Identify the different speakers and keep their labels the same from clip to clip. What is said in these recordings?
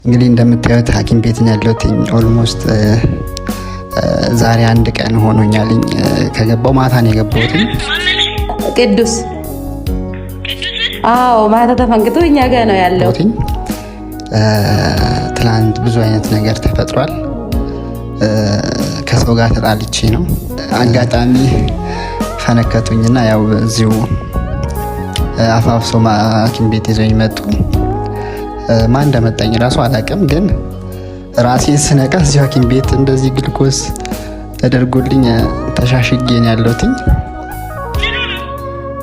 Speaker 1: እንግዲህ እንደምታዩት ሐኪም ቤት ነው ያለሁት። ኦልሞስት ዛሬ አንድ ቀን ሆኖኛልኝ ከገባው ማታ ነው የገባሁት።
Speaker 2: ቅዱስ አዎ ማታ ተፈንክቶ እኛ ጋር ነው ያለው።
Speaker 1: ትላንት ብዙ አይነት ነገር ተፈጥሯል። ከሰው ጋር ተጣልቼ ነው አጋጣሚ ፈነከቱኝና ያው እዚሁ አፋፍሶ ሐኪም ቤት ይዘውኝ መጡ። ማን እንደመጣኝ ራሱ አላውቅም፣ ግን ራሴን ስነቃ እዚሁ ሐኪም ቤት እንደዚህ ግልኮስ ተደርጎልኝ ተሻሽጌ ነው ያለሁት።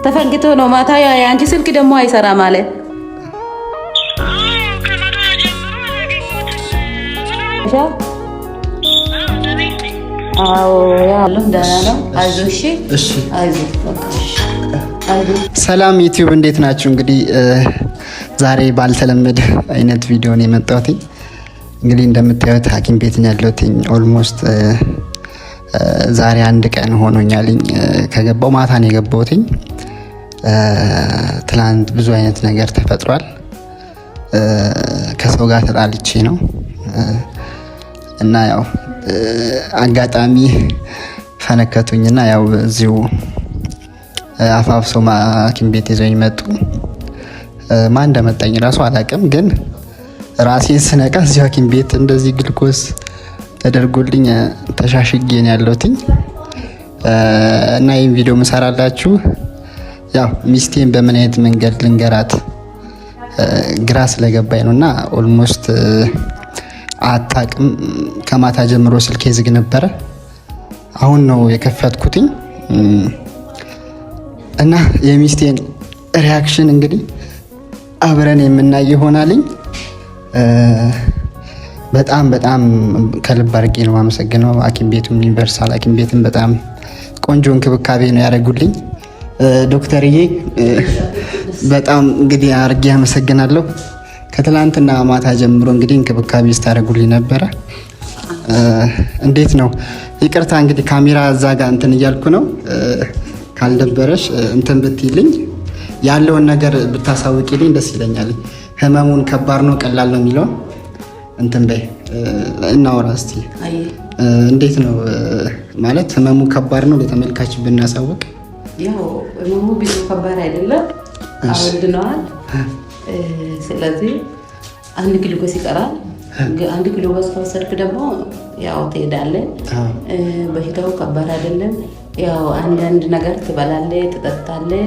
Speaker 2: ተፈንክቶ ነው ማታ። የአንቺ ስልክ ደግሞ አይሰራም አለ። አዎ ያው ደህና ነው። አይዞሽ እሺ፣ አይዞሽ
Speaker 1: ሰላም ዩቲዩብ እንዴት ናችሁ? እንግዲህ ዛሬ ባልተለመደ አይነት ቪዲዮ ነው የመጣሁት። እንግዲህ እንደምታዩት ሐኪም ቤት ነው ያለሁት። ኦልሞስት ዛሬ አንድ ቀን ሆኖኛልኝ ከገባው ማታ ነው የገባሁት። ትላንት ብዙ አይነት ነገር ተፈጥሯል። ከሰው ጋር ተጣልቼ ነው እና ያው አጋጣሚ ፈነከቱኝና ያው እዚሁ አፋፍሶ ሐኪም ቤት ይዘውኝ መጡ። ማን እንደመጣኝ ራሱ አላውቅም፣ ግን ራሴን ስነቃ እዚሁ ሐኪም ቤት እንደዚህ ግልኮስ ተደርጎልኝ ተሻሽጌ ነው ያለሁት እና ይህን ቪዲዮ ምሰራላችሁ ያው ሚስቴን በምን አይነት መንገድ ልንገራት ግራ ስለገባኝ ነውና ኦልሞስት አታውቅም። ከማታ ጀምሮ ስልኬ ዝግ ነበረ። አሁን ነው የከፈትኩትኝ እና የሚስቴን ሪያክሽን እንግዲህ አብረን የምናይ ይሆናልኝ። በጣም በጣም ከልብ አድርጌ ነው የማመሰግነው። ሐኪም ቤቱም ዩኒቨርሳል ሐኪም ቤትም በጣም ቆንጆ እንክብካቤ ነው ያደረጉልኝ። ዶክተርዬ በጣም እንግዲህ አድርጌ አመሰግናለሁ። ከትላንትና ማታ ጀምሮ እንግዲህ እንክብካቤ ስታደርጉልኝ ነበረ። እንዴት ነው? ይቅርታ እንግዲህ ካሜራ እዛ ጋር እንትን እያልኩ ነው። ካልደበረሽ እንትን ብትይልኝ ያለውን ነገር ብታሳውቂልኝ ደስ ይለኛል። ህመሙን ከባድ ነው ቀላል ነው የሚለውን እንትን በይ እናወራ እስቲ። እንዴት ነው ማለት ህመሙ ከባድ ነው ለተመልካች ብናሳውቅ?
Speaker 2: ያው ህመሙ ብዙ ከባድ አይደለም፣ አወድነዋል። ስለዚህ አንድ ግሉኮስ ይቀራል። አንድ ግሉኮስ ከወሰድክ ደግሞ ያው ትሄዳለህ። በሽታው ከባድ አይደለም። ያው አንዳንድ ነገር ትበላለህ፣ ትጠጣለህ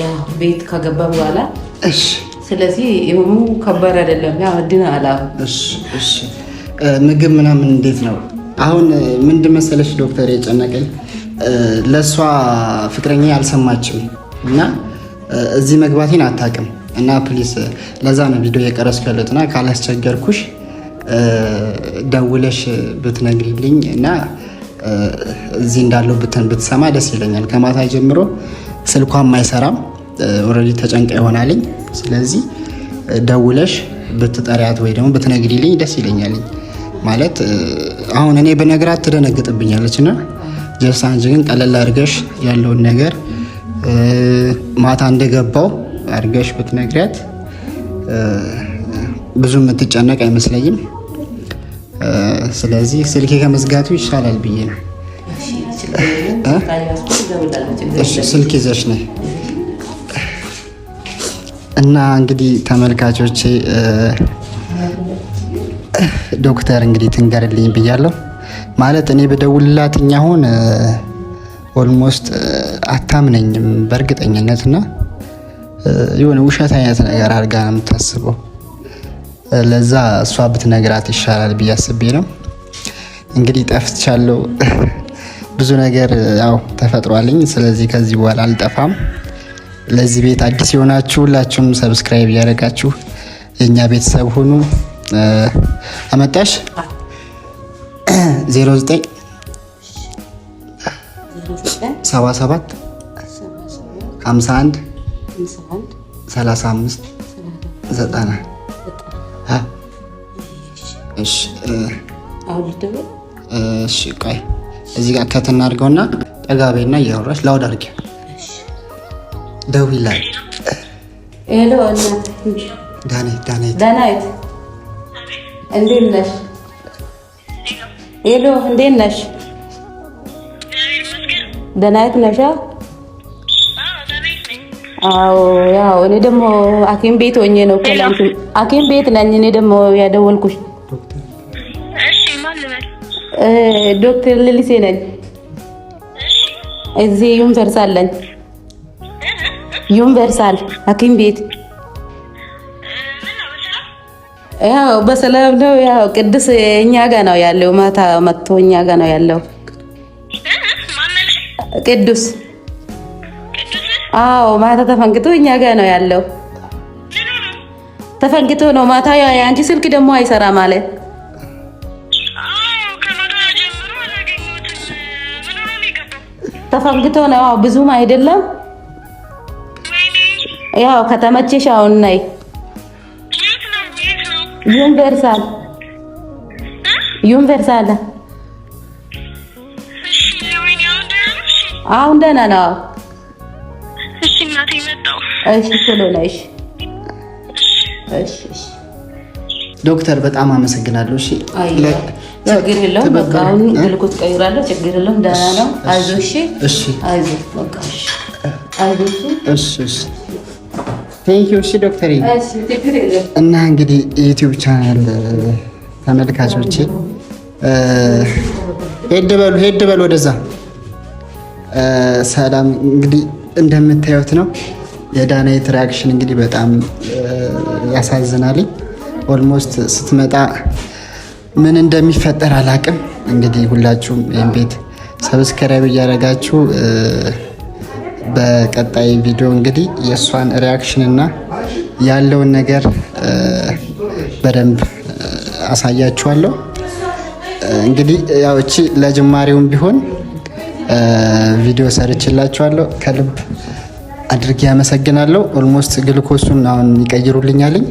Speaker 2: ያው ቤት ከገባ በኋላ
Speaker 1: እሺ።
Speaker 2: ስለዚህ ህመሙ ከባድ አይደለም። ያው ድናል።
Speaker 1: እሺ ምግብ ምናምን እንዴት ነው? አሁን ምንድን መሰለሽ ዶክተር የጨነቀኝ ለሷ ፍቅረኛ አልሰማችም እና እዚህ መግባቴን አታውቅም እና ፕሊስ ለዛ ነው ቪዲዮ የቀረጽኩ ያለሁትና ካላስቸገርኩሽ ደውለሽ ብትነግሪልኝ እና እዚህ እንዳለው ብትሰማ ደስ ይለኛል። ከማታ ጀምሮ ስልኳም አይሰራም። ኦልሬዲ ተጨንቃ ይሆናልኝ። ስለዚህ ደውለሽ ብትጠሪያት ወይ ደግሞ ብትነግሪልኝ ደስ ይለኛል። ማለት አሁን እኔ በነገራት ትደነግጥብኛለች እና ጀስት አንቺ ግን ቀለል አድርገሽ ያለውን ነገር ማታ እንደገባው አድርገሽ ብትነግሪያት ብዙ የምትጨነቅ አይመስለኝም። ስለዚህ ስልኬ ከመዝጋቱ ይሻላል ብዬ ነው። እሺ ስልክ ይዘሽ ነይ እና እንግዲህ ተመልካቾቼ ዶክተር እንግዲህ ትንገርልኝ ብያለሁ። ማለት እኔ በደውልላት አሁን ኦልሞስት አታምነኝም በእርግጠኝነት እና የሆነ ውሸት አይነት ነገር አድርጋ ነው የምታስበው። ለዛ እሷ ብትነግራት ይሻላል ብዬ አስቤ ነው። እንግዲህ ጠፍቻለሁ፣ ብዙ ነገር ያው ተፈጥሯልኝ። ስለዚህ ከዚህ በኋላ አልጠፋም። ለዚህ ቤት አዲስ የሆናችሁ ሁላችሁም ሰብስክራይብ እያደረጋችሁ የኛ ቤተሰብ ሁኑ። አመጣሽ 09 77 51 35 90 እሺ ቆይ እዚህ ጋር ከትና አድርገውና ጠጋቤና እያወራሽ ላውድ አድርጊ። ደውይላት።
Speaker 2: ሄሎ እናት
Speaker 1: ዳናይት
Speaker 2: እንዴት ነሽ? ሄሎ እንዴት ነሽ? ደህና ነሽ? አዎ ያው እኔ ደግሞ ሐኪም ቤት ሆኜ ነው ከላንቱ ሐኪም ቤት ነኝ። እኔ ደግሞ ያደወልኩሽ እሺ ማን ልበል? ዶክተር ሌሊሴ ነኝ። እዚህ ዩኒቨርሳል ነኝ። ዩኒቨርሳል ሐኪም ቤት ያው በሰላም ነው። ያው ቅዱስ እኛ ጋር ነው ያለው። ማታ መጥቶ እኛ ጋር ነው ያለው። ቅዱስ አዎ ማታ ተፈንክቶ እኛ ጋር ነው ያለው። ተፈንክቶ ነው ማታ። የአንቺ ስልክ ደግሞ አይሰራ ማለት ተፈንክቶ ነው። ብዙም አይደለም። ያው ከተመቸሽ አሁን ነይ ዩኒቨርሳል ዩኒቨርሳል። አሁን ደህና ነው። እሺ እናቴ መጣሁ። እሺ ቶሎ ነሽ። እሺ
Speaker 1: ዶክተር በጣም አመሰግናለሁ። እሺ
Speaker 2: ችግር የለውም። በቃ አሁን ግልኮስ ቀይራለሁ። ችግር የለውም። ደህና ነው። አይዞሽ። እሺ አይዞሽ። በቃ እሺ አይዞሽ። እሺ ቴንክ ዩ። እሺ ዶክተር እና እንግዲህ የዩቲዩብ ቻናል ተመልካቾቼ ሄድ በሉ ወደዛ። ሰላም እንግዲህ እንደምታዩት ነው የዳናይት ሪያክሽን እንግዲህ በጣም ያሳዝናል። ኦልሞስት ስትመጣ ምን እንደሚፈጠር አላቅም። እንግዲህ ሁላችሁም ይህን ቤት ሰብስክራይብ እያደረጋችሁ በቀጣይ ቪዲዮ እንግዲህ የእሷን ሪያክሽን እና ያለውን ነገር በደንብ አሳያችኋለሁ። እንግዲህ ያው እቺ ለጅማሬውም ቢሆን ቪዲዮ ሰርችላችኋለሁ። ከልብ አድርጌ ያመሰግናለሁ። ኦልሞስት ግልኮሱን አሁን ይቀይሩልኛልኝ።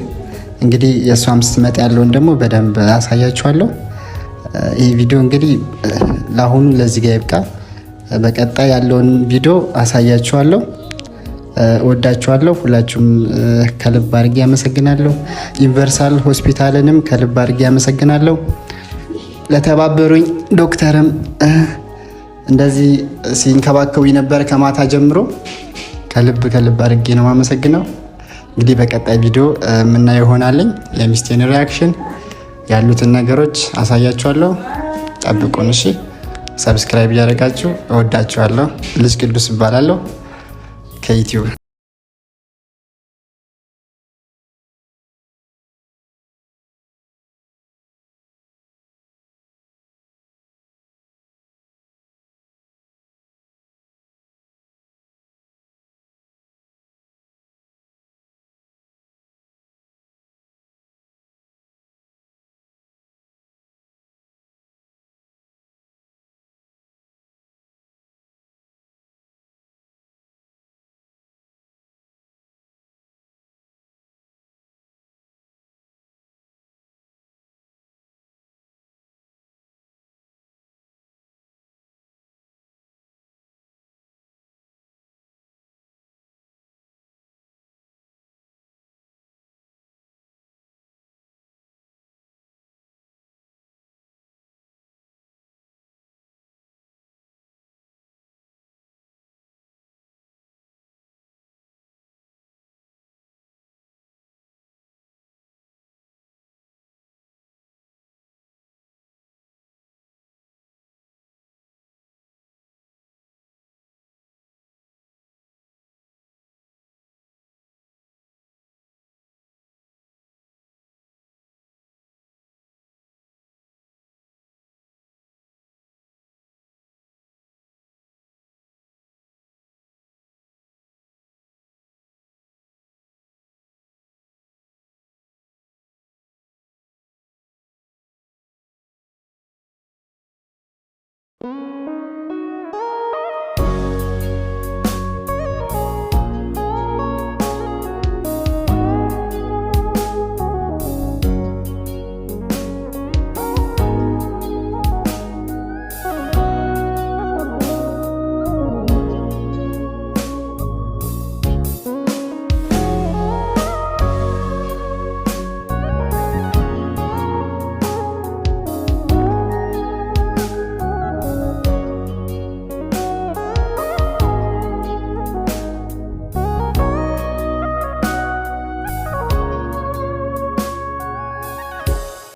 Speaker 2: እንግዲህ የእሷም ስትመጣ ያለውን ደግሞ በደንብ አሳያችኋለሁ። ይህ ቪዲዮ እንግዲህ ለአሁኑ ለዚህ ጋር ይብቃ። በቀጣይ ያለውን ቪዲዮ አሳያችኋለሁ። እወዳችኋለሁ። ሁላችሁም ከልብ አድርጌ ያመሰግናለሁ። ዩኒቨርሳል ሆስፒታልንም ከልብ አድርጌ ያመሰግናለሁ። ለተባበሩኝ ዶክተርም እንደዚህ ሲንከባከቡኝ ነበር ከማታ ጀምሮ ከልብ አድርጌ ነው የማመሰግነው። እንግዲህ በቀጣይ ቪዲዮ የምናየው ይሆናልኝ። የሚስቴን ሪያክሽን ያሉትን ነገሮች አሳያችኋለሁ። ጠብቁን እሺ። ሰብስክራይብ እያደረጋችሁ እወዳችኋለሁ። ልጅ ቅዱስ እባላለሁ ከዩቲዩብ